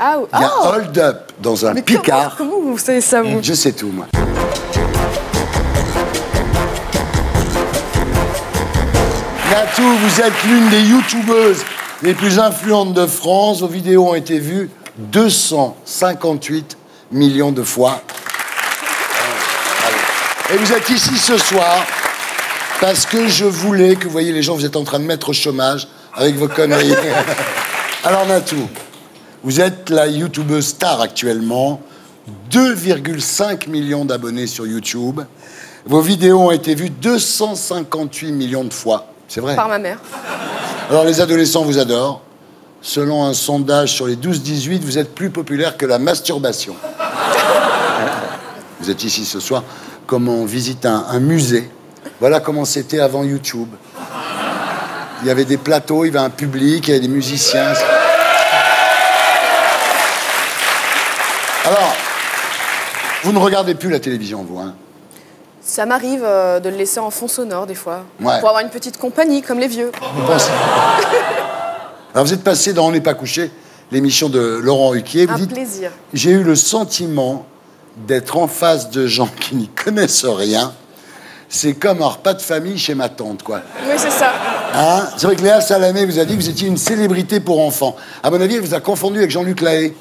Ah, Il y a Hold Up dans un Picard. Comment vous savez ça, vous? Je sais tout, moi. Natou, vous êtes l'une des youtubeuses les plus influentes de France. Vos vidéos ont été vues 258 millions de fois. Et vous êtes ici ce soir parce que je voulais que, vous voyez, les gens, vous êtes en train de mettre au chômage avec vos conneries. Alors, Natou, vous êtes la youtubeuse star actuellement. 2,5 millions d'abonnés sur YouTube. Vos vidéos ont été vues 258 millions de fois. C'est vrai? Par ma mère. Alors, les adolescents vous adorent. Selon un sondage sur les 12-18, vous êtes plus populaire que la masturbation. Vous êtes ici ce soir comme on visite un musée. Voilà comment c'était avant YouTube. Il y avait des plateaux, il y avait un public, il y avait des musiciens. Alors, vous ne regardez plus la télévision, vous, hein? Ça m'arrive de le laisser en fond sonore, des fois. Ouais. Pour avoir une petite compagnie, comme les vieux. Vous pensez... Alors, vous êtes passé dans On n'est pas couché, l'émission de Laurent Ruquier. Vous dites, plaisir. j'ai eu le sentiment d'être en face de gens qui n'y connaissent rien. C'est comme un repas de famille chez ma tante, quoi. Oui, c'est ça. Hein? C'est vrai que Léa Salamé vous a dit que vous étiez une célébrité pour enfants. À mon avis, elle vous a confondu avec Jean-Luc Lahaye.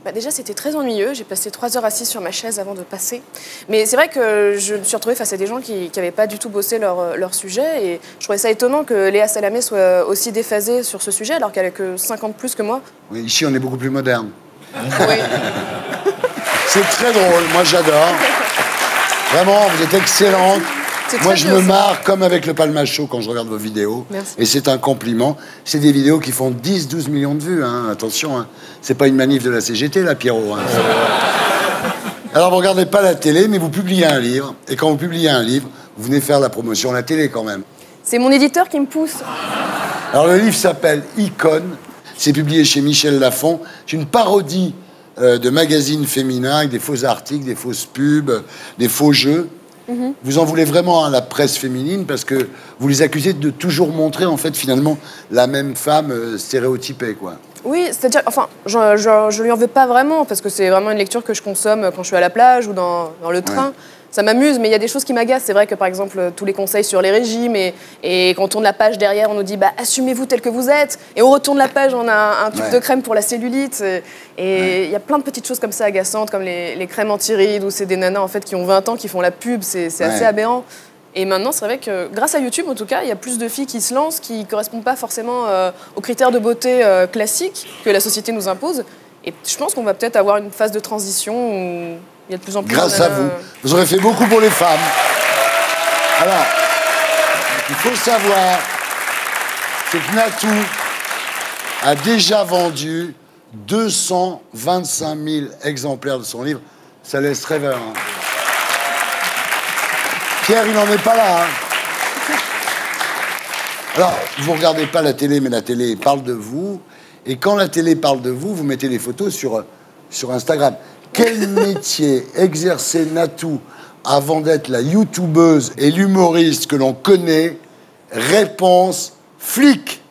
Bah déjà, c'était très ennuyeux. J'ai passé 3 heures assise sur ma chaise avant de passer. Mais c'est vrai que je me suis retrouvée face à des gens qui n'avaient pas du tout bossé leur sujet. Et je trouvais ça étonnant que Léa Salamé soit aussi déphasée sur ce sujet, alors qu'elle a que 5 ans de plus que moi. Oui, ici, on est beaucoup plus moderne. Oui. C'est très drôle. Moi, j'adore. Vraiment, vous êtes excellente. Moi, je me marre comme avec le Palma Show quand je regarde vos vidéos. Merci. Et c'est un compliment. C'est des vidéos qui font 10-12 millions de vues. Hein. Attention, hein. C'est pas une manif de la CGT, là, Pierrot. Hein. Alors, vous regardez pas la télé, mais vous publiez un livre. Et quand vous publiez un livre, vous venez faire la promotion à la télé, quand même. C'est mon éditeur qui me pousse. Alors, le livre s'appelle Icône. C'est publié chez Michel Lafon. C'est une parodie de magazines féminins avec des faux articles, des fausses pubs, des faux jeux. Vous en voulez vraiment à la presse féminine parce que vous les accusez de toujours montrer, en fait, finalement, la même femme stéréotypée, quoi. Oui, c'est-à-dire, enfin, je lui en veux pas vraiment, parce que c'est vraiment une lecture que je consomme quand je suis à la plage ou dans le train. Ouais. Ça m'amuse, mais il y a des choses qui m'agacent. C'est vrai que, par exemple, tous les conseils sur les régimes, et quand on tourne la page derrière, on nous dit bah, « assumez-vous tel que vous êtes ». Et on retourne la page, on a un tube de crème pour la cellulite. Et il y a plein de petites choses comme ça agaçantes, comme les crèmes anti-rides, où c'est des nanas en fait, qui ont 20 ans, qui font la pub. C'est assez aberrant. Et maintenant, c'est vrai que, grâce à YouTube, en tout cas, il y a plus de filles qui se lancent, qui ne correspondent pas forcément aux critères de beauté classiques que la société nous impose. Et je pense qu'on va peut-être avoir une phase de transition où il y a de plus en plus... Grâce à vous. Vous aurez fait beaucoup pour les femmes. Alors, il faut savoir que Natou a déjà vendu 225 000 exemplaires de son livre. Ça laisse rêveur. Hein. Pierre, il n'en est pas là. Hein. Alors, vous ne regardez pas la télé, mais la télé parle de vous. Et quand la télé parle de vous, vous mettez des photos sur Instagram. Quel métier exerçait Natou avant d'être la youtubeuse et l'humoriste que l'on connaît? Réponse, flic.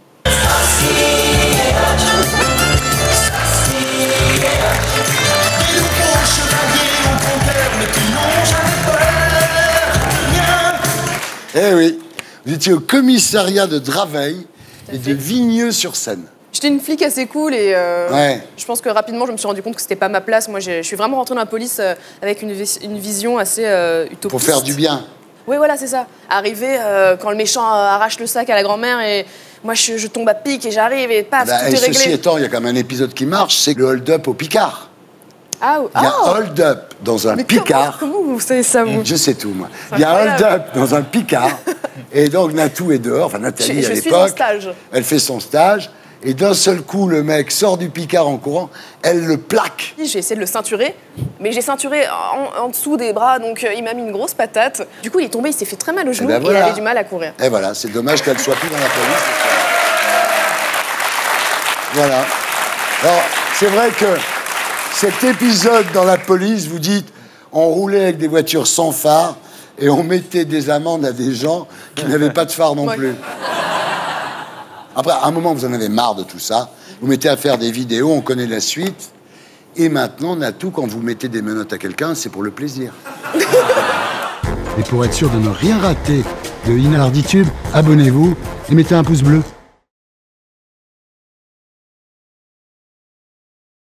Eh oui, vous étiez au commissariat de Draveil et de Vigneux-sur-Seine. J'étais une flic assez cool et je pense que rapidement, je me suis rendu compte que c'était pas ma place. Moi, je suis vraiment rentrée dans la police avec une vision assez utopiste. Pour faire du bien. Oui, voilà, c'est ça. Arriver quand le méchant arrache le sac à la grand-mère et moi, je tombe à pic et j'arrive et paf, tout est réglé. Ceci étant, il y a quand même un épisode qui marche, c'est le hold-up au Picard. Il y a hold-up dans un Picard. Comment vous savez ça, vous? Je sais tout, moi. Il y a hold-up dans un Picard. Et donc, Natou est dehors, enfin Nathalie à l'époque. Je suis en stage. Elle fait son stage. Et d'un seul coup, le mec sort du Picard en courant, elle le plaque. J'ai essayé de le ceinturer, mais j'ai ceinturé en dessous des bras, donc il m'a mis une grosse patate. Du coup, il est tombé, il s'est fait très mal au genou et il avait du mal à courir. Et voilà, c'est dommage qu'elle soit plus dans la police. Voilà. Alors, c'est vrai que cet épisode dans la police, vous dites, on roulait avec des voitures sans phare et on mettait des amendes à des gens qui n'avaient pas de phare non plus. Après, à un moment, vous en avez marre de tout ça. Vous mettez à faire des vidéos, on connaît la suite. Et maintenant, Natou, quand vous mettez des menottes à quelqu'un, c'est pour le plaisir. Et pour être sûr de ne rien rater de Inarditube, abonnez-vous et mettez un pouce bleu.